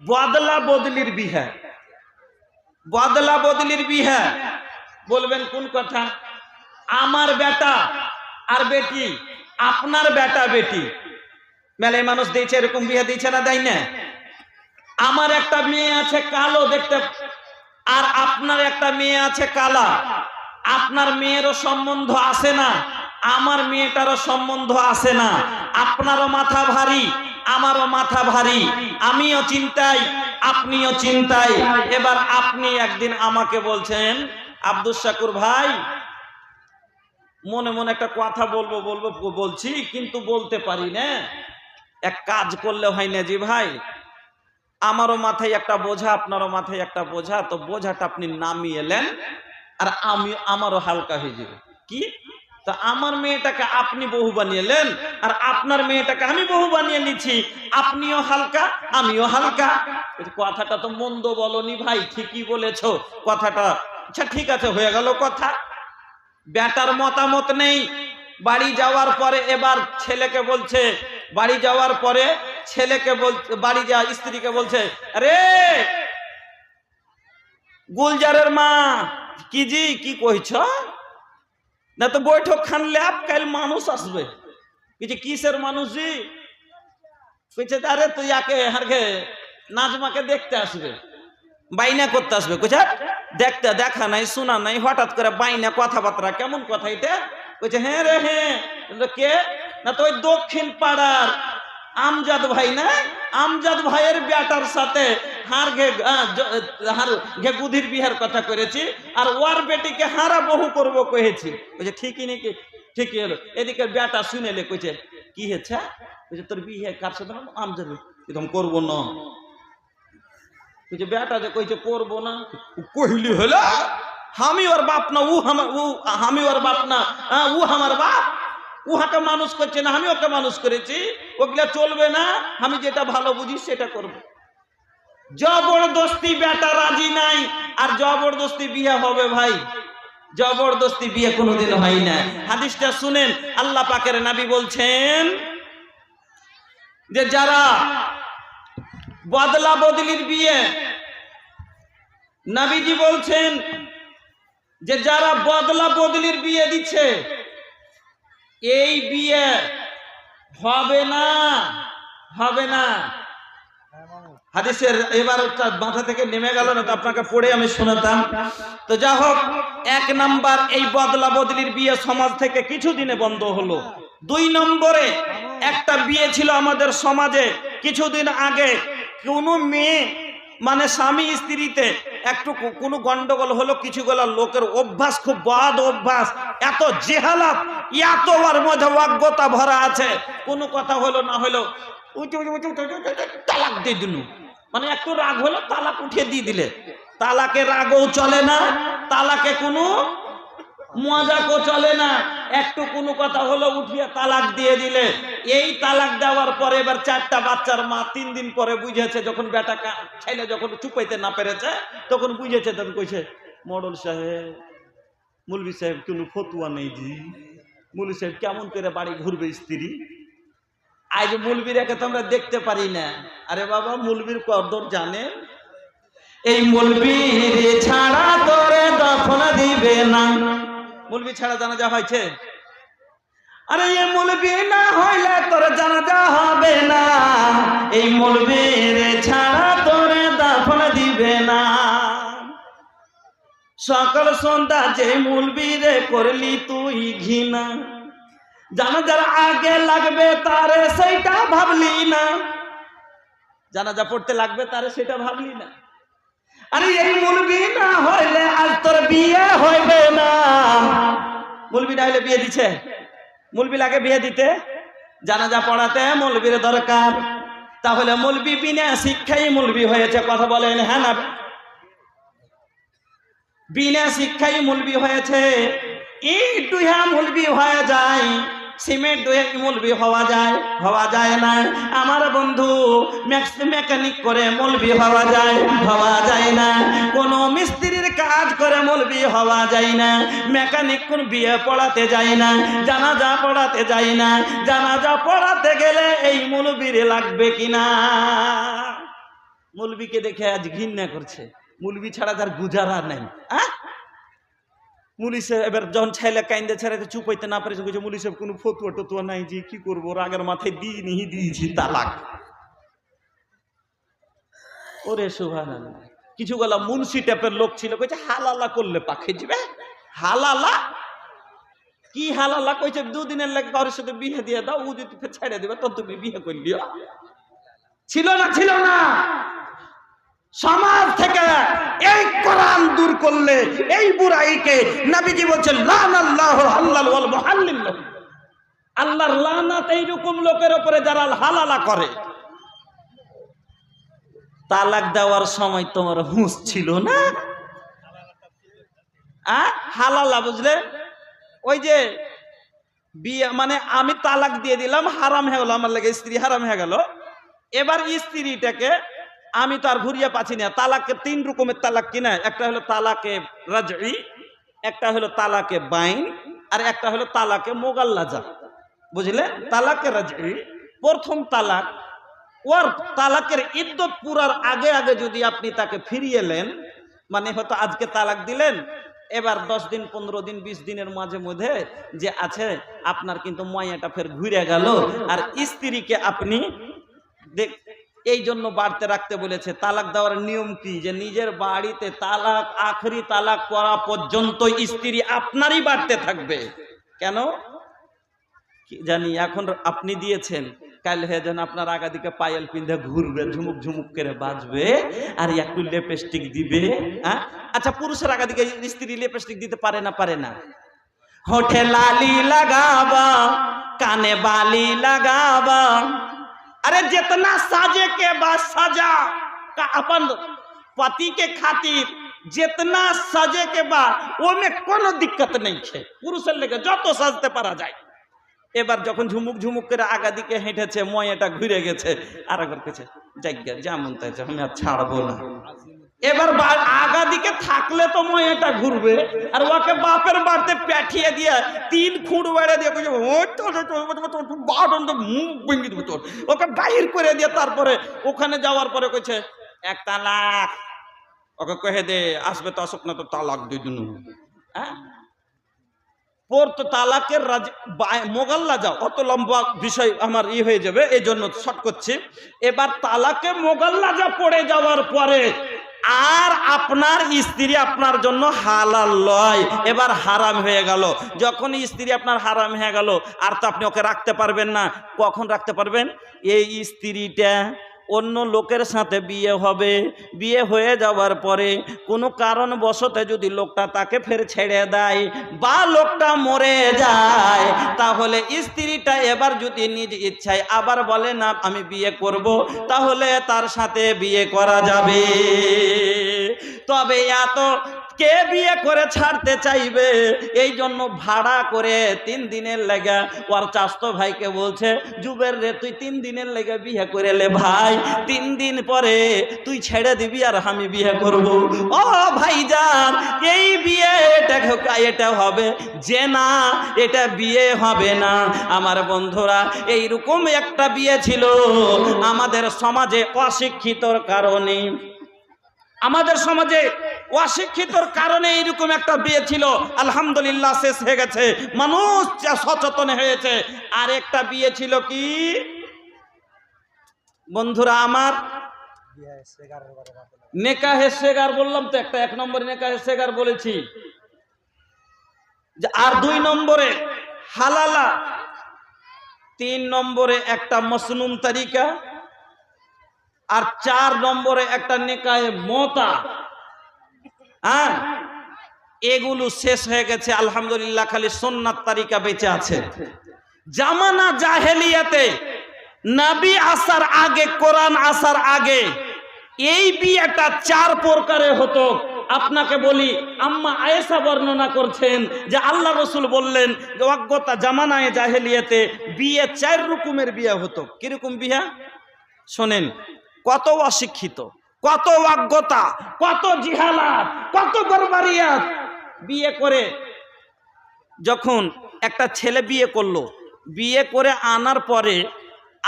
বদলা বদলির বিহা, বদলা বদলির বিহা বলবেন কোন কথা? আমার বেটা আর বেটি, আপনার বেটা বেটি, মেলায় মানুষ দিয়েছে এরকম বিয়ে দিয়েছে না, দেয় না? আমার একটা মেয়ে আছে কালো দেখতে, আর আপনার একটা মেয়ে আছে কালা। আপনার মেয়েরও সম্বন্ধ আসে না, আমার মেয়েটারও সম্বন্ধ আসে না। আপনারও মাথা ভারী, আমারও মাথা ভারী, আমিও চিন্তায়, আপনিও চিন্তায়। এবার আপনি একদিন আমাকে বলছেন, আব্দুল শাকুর ভাই, মনে মনে একটা কথা বলবো বলবো বলছি, কিন্তু বলতে পারি না। এক কাজ করলে হয় না জি ভাই, আমারও মাথায় একটা বোঝা, আপনারও মাথায় একটা বোঝা, তো বোঝাটা আপনি নামিয়ে এলেন আর আমারও হালকা হয়ে যাবে। কি? তো আমার মেয়েটাকে আপনি বহু বানিয়েলেন আর আপনার মেয়েটাকে আমি বহু বানিয়ে নিচ্ছি, আপনিও হালকা আমিও হালকা। কথাটা তো মন্দ বলনি ভাই, ঠিকই বলেছো কথাটা। আচ্ছা ঠিক আছে, হয়ে গেল কথা। বেটার মতামত নেই। বাড়ি যাওয়ার পরে এবার ছেলেকে বলছে, বাড়ি যাওয়ার পরে ছেলেকে বলছে, বাড়ি যাওয়া স্ত্রীকে বলছে, আরে গুলজারের মা, কি জি কি কইছ না, তো বৈঠক খানলে আপ কাল মানুষ আসবে। কিছু কিসের মানুষ জি? কইছে আরে তুই আকে হারকে নাজমাকে দেখতে আসবে, বাইনা করতে আসবে। কইছে দেখতে দেখা নাই শোনা নাই, হঠাৎ করে বাইনা কথাবার্তা, কেমন কথা এটা? কইছে হ্যাঁ রে হ্যাঁ। কে? না তো ওই দক্ষিণ পাড়ার আমজাদ ভাই না, আমজাদ ভাইয়ের বেটার সাথে হার ঘে গুধির বিহার কথা করেছি, আর ওর বেটিকে হারা বহু করবো কহেছি। কইছে ঠিকই নাকি? ঠিকই হলো। এদিকে বেটা শুনেলে কইছে কি হয়েছে? কইছে তোর বিয়ে কার সাথে? আমজাদ। এরকম করবো না। বেটা যে কইছে করবো না, কহিলি হলো আমি ওর বাপ না, ও আমার, ও আমি ওর বাপ না, ও আমার বাপ। উহাকে মানুষ করছে না, আমি ওকে মানুষ করেছি, ওগুলা চলবে না। আমি যেটা ভালো বুঝি সেটা করব। জবরদস্তি বেটা রাজি নাই, আর জবরদস্তি বিয়ে হবে ভাই? জবরদস্তি বিয়ে কোনোদিন হয় না। হাদিসটা শুনেন, আল্লাহ পাকের নবী বলছেন যে যারা বদলা বদলির বিয়ে, নবীজি বলছেন যে যারা বদলা বদলির বিয়ে দিচ্ছে, এই বিয়ে হবে না, হবে না। হাদিসের এবার মাথা থেকে নেমে গেল না, তো আপনাকে পড়ে আমি শোনাতাম। তো যা হোক, এক নাম্বার এই বদলা বদলির বিয়ে সমাজ থেকে কিছুদিনে বন্ধ হলো। 2 নম্বরে একটা বিয়ে ছিল আমাদের সমাজে কিছুদিন আগে, কোনো মেয়ে মানে স্বামী স্ত্রীতে একটু কোনো গন্ডগোল হলো, কিছুগুলো লোকের অভ্যাস, খুব বদ অভ্যাস, এত জেহালাত, এত ওর মধ্যে অজ্ঞতা ভরা আছে, কোনো কথা হলো না হলো তালাক দিয়ে দিল। মানে একটু রাগ হলো তালাক উঠিয়ে দিয়ে দিলে। তালাকে রাগও চলে না, তালাকে কোনো মজাকও চলে না, একটু কোনো কথা হলো উঠিয়ে তালাক দিয়ে দিলে। এই তালাক দেওয়ার পরে এবার 4টা বাচ্চার মা 3 দিন পরে বুঝেছে, যখন বেটা ছেলে যখন চুপাইতে না পেরেছে তখন বুঝেছে, তখন কইছে মডল সাহেব, মুলবি সাহেব কোনো ফতুয়া নেই জি, মুলবি সাহেব কেমন করে বাড়ি ঘুরবে স্ত্রী? আজ মুলবির একে তো আমরা দেখতে পারি না। আরে বাবা, মুলবির কদর জানেন? এই মুলবির ছাড়া তোরে দফন দিবে না। মুলবি ছাড়া জানাজা হয়েছে? আরে এই মুলবি না হইলে তোর জানাজা হবে না, এই মুলবির ছাড়া তোরে দফন দিবে না। সকাল সন্ধ্যা যে মুলবিরে করলি তুই ঘৃণা, জানাজার আগে লাগবে তারে সেইটা ভাবলি না, জানাজা পড়তে লাগবে তারে সেটা ভাবলি না। আরে এই মুলবি না হইলে আজ তোর বিয়ে হইবে না। মুলবি না হইলে বিয়ে দিছে? মুলবি লাগে বিয়ে দিতে, জানাজা পড়াতে মুলবির দরকার। তাহলে মুলবি বিনা শিক্ষাই মুলবি হয়েছে, কথা বলেন হ্যাঁ না? বিনা শিক্ষাই মুলবি হয়েছে। ইট দুহা মুলবি হয়ে যায়, সিমেন্ট দুহে মুলবি হওয়া যায় না। আমার বন্ধু মেকানিক করে মুলবি হওয়া যায় না। কোন মিস্ত্রির কাজ করে মুলবি হওয়া যায় না। মেকানিক কোন বিয়ে পড়াতে যায় না, জানাজা পড়াতে যায় না। জানাজা পড়াতে গেলে এই মুলবির লাগবে কিনা? মৌলবীকে দেখে আজ ঘৃণা করছে, মৌলবী ছাড়া যার গুজারা নেই। হ্যাঁ, মুলি সাহেব এবার যখন ছেলে কাইন্দে ছেড়ে চুপ হইতে না পারে, মুলি সাহেব কোনো ফতুয়া টতুয়া নাই যে কি করবো, রাগের মাথায় দিয়েছি তালাক। ওরে সুবহানাল্লাহ। কিছু গলা মুন্সি টাইপের লোক ছিল, কইছে হালালা করলে পাখে যাবে। হালালা কি হালালা? কইছে দুদিনের লাগে কারোর সাথে বিয়ে দিয়ে দাও, ও যদি ছেড়ে দিবে তো তুমি বিয়ে করলিও। ছিল না, ছিল না। সমাজ থেকে এই কোরআন দূর করলে এই বুরাইকে নবীজি বলছেন লানাল্লাহু হাল্লাল ওয়াল মুহাল্লিল। আল্লাহর লানাত এইরকম লোকের উপরে যারা হালালা করে। তালাক দেওয়ার সময় তোমার হুঁশ ছিল না? হালালা বুঝলে, ওই যে বিয়ে মানে আমি তালাক দিয়ে দিলাম, হারাম হয়ে গেল আমার লাগে, স্ত্রী হারাম হয়ে গেল। এবার স্ত্রীটাকে আমি তো আর ঘুরিয়ে পাচ্ছি না। তালাকে তিন রকমের তালাক কিনা, একটা হলো তালাকে রাজঈ, একটা হলো তালাকে বাইন, আর একটা হলো তালাকে মোগাল্লাজা। বুঝলে, তালাকে রাজঈ প্রথম তালাক। ওর তালাকের ইদ্যত পুরার আগে আগে যদি আপনি তাকে ফিরিয়ে নেন, মানে হয়তো আজকে তালাক দিলেন, এবার 10 দিন 15 দিন 20 দিনের মাঝে মধ্যে যে আছে আপনার কিন্তু ময়াটা ফের ঘুরে গেল। আর স্ত্রীকে আপনি এই জন্য বাড়তে রাখতে বলেছে। তালাক দেওয়ার নিয়ম কি, যে নিজের বাড়িতে তালাক আখরি তালাক করা পর্যন্ত স্ত্রী আপনারই বাড়তে থাকবে। কেন জানি, এখন আপনি দিয়েছেন, কাল হয়ে যেন আপনার আগা দিকে পায়েল পিন্ধে ঘুরবে, ঝুমুক ঝুমুক করে বাজবে, আর একটু লিপস্টিক দিবে। আচ্ছা, পুরুষের আগা দিকে স্ত্রী লিপস্টিক দিতে পারে না? পারে না। होठे लाली लगावा, काने बाली लगावा, अरे जितना साजे के बाद सजा का अपन पति के खातिर जितना सजे के बाद वो में कोनो दिक्कत नहीं है। पुरुषের লেগে যত সাজতে পারা যায়। এবার যখন ঝুমুক ঝুমুক করে আগা দিকে হেঁটেছে, ময়াটা ঘুরে গেছে, আর একবার কেছে জায়গা যেমন তাই আমি আর ছাড়বো না। এবার আগা দিকে থাকলে তো ময়াটা ঘুরবে, আর ওকে বাপের বাড়িতে পাঠিয়ে দিয়ে 3 খুঁড় বেড়ে দিয়ে ওকে বাহির করে দিয়ে তারপরে ওখানে যাওয়ার পরে কইছে এক তালাক। ওকে কহে দে আসবে তো আসুক না তো তালাক দিয়ে দিন। হ্যাঁ, পড়তো তালাকের মোগাল্লা যাও, অত লম্বা বিষয় আমার হয়ে যাবে, এই জন্য শর্ট করছি। এবার তালাকে মোগাল্লা যা পড়ে যাওয়ার পরে আর আপনার স্ত্রী আপনার জন্য হালাল লয়, এবার হারাম হয়ে গেল। যখন স্ত্রী আপনার হারাম হয়ে গেল, আর তো আপনি ওকে রাখতে পারবেন না। কখন রাখতে পারবেন? এই স্ত্রীটা অন্য লোকের সাথে বিয়ে হবে, বিয়ে হয়ে যাওয়ার পরে কোনো কারণবশত যদি লোকটা তাকে ফের ছেড়ে দেয় বা লোকটা মরে যায়, তাহলে স্ত্রীটা এবার যদি নিজ ইচ্ছায় আবার বলে না আমি বিয়ে করব, তাহলে তার সাথে বিয়ে করা যাবে। তবে এত কে বিয়ে করে ছাড়তে চাইবে? এই জন্য ভাড়া করে 3 দিনের লেগে ওর চাস্তো ভাইকে বলছে, জুবের রে তুই 3 দিনের লেগে বিয়ে করে লে ভাই, 3 দিন পরে তুই ছেড়ে দিবি আর আমি বিয়ে করব। ও ভাইজান, এই বিয়ে এটা হবে যে না, এটা বিয়ে হবে না। আমার বন্ধুরা, এইরকম একটা বিয়ে ছিল আমাদের সমাজে অশিক্ষিতর কারণে। আমাদের সমাজে অশিক্ষিতর কারণে এইরকম একটা বিয়ে ছিল, আলহামদুলিল্লাহ শেষ হয়ে গেছে, মানুষ সচেতন হয়েছে। আর একটা বিয়ে ছিল কি বন্ধুরা আমার, নেকাহে সেগার বললাম তো, একটা 1 নম্বরে নেকাহে সেগার বলেছি, আর 2 নম্বরে হালালা, 3 নম্বরে একটা মসনুন তরিকা, আর 4 নম্বরে একটা নেকায়ে মোতা। হ্যাঁ, এগুলো শেষ হয়ে গেছে আলহামদুলিল্লাহ, খালি সুন্নাত তরিকা বেঁচে আছে। জামানা জাহেলিয়াতে নবী আসার আগে, কোরআন আসার আগে এই বিয়েটা 4 প্রকারে হতো। আপনাকে বলি, আম্মা আয়েশা বর্ণনা করছেন যে আল্লাহ রসুল বললেন যে অজ্ঞতা জামানায় জাহেলিয়াতে বিয়ে 4 রকমের বিয়ে হতো। কিরকম বিয়ে শোনেন, কত অশিক্ষিত, কত অজ্ঞতা, কত জিহালাত, কত বরবারিয়াত। বিয়ে করে যখন একটা ছেলে বিয়ে করলো, বিয়ে করে আনার পরে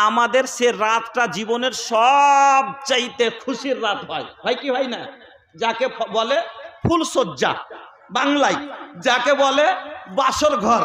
আমাদের সে রাতটা জীবনের সব চাইতে খুশির রাত হয় কি হয় না? যাকে বলে ফুলসজ্জা বাংলায়, যাকে বলে বাসর ঘর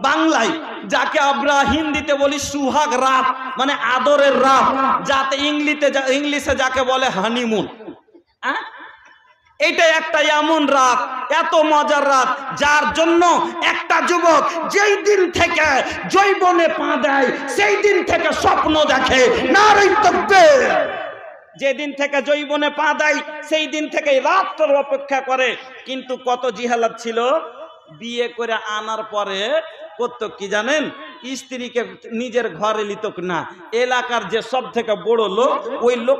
বাংলায়, যাকে আমরা হিন্দিতে বলি সুহাগ রাত মানে আদরের রাত, যাতে ইংলিশে যাকে বলে হানিমুন। এটা একটা এমন রাত, এত মজার রাত, যার জন্য একটা যুবক যেই দিন থেকে যৌবনে পা দেয় সেই দিন থেকে স্বপ্ন দেখে নারী তাকবীর। যেদিন থেকে যৌবনে পা দেয় সেই দিন থেকে রাতটার অপেক্ষা করে। কিন্তু কত জিহালাত ছিল, বিয়ে করে আনার পরে করতো কি জানেন? স্ত্রীকে নিজের ঘরে লিত না, এলাকার যে সব থেকে বড় লোক ওই লোক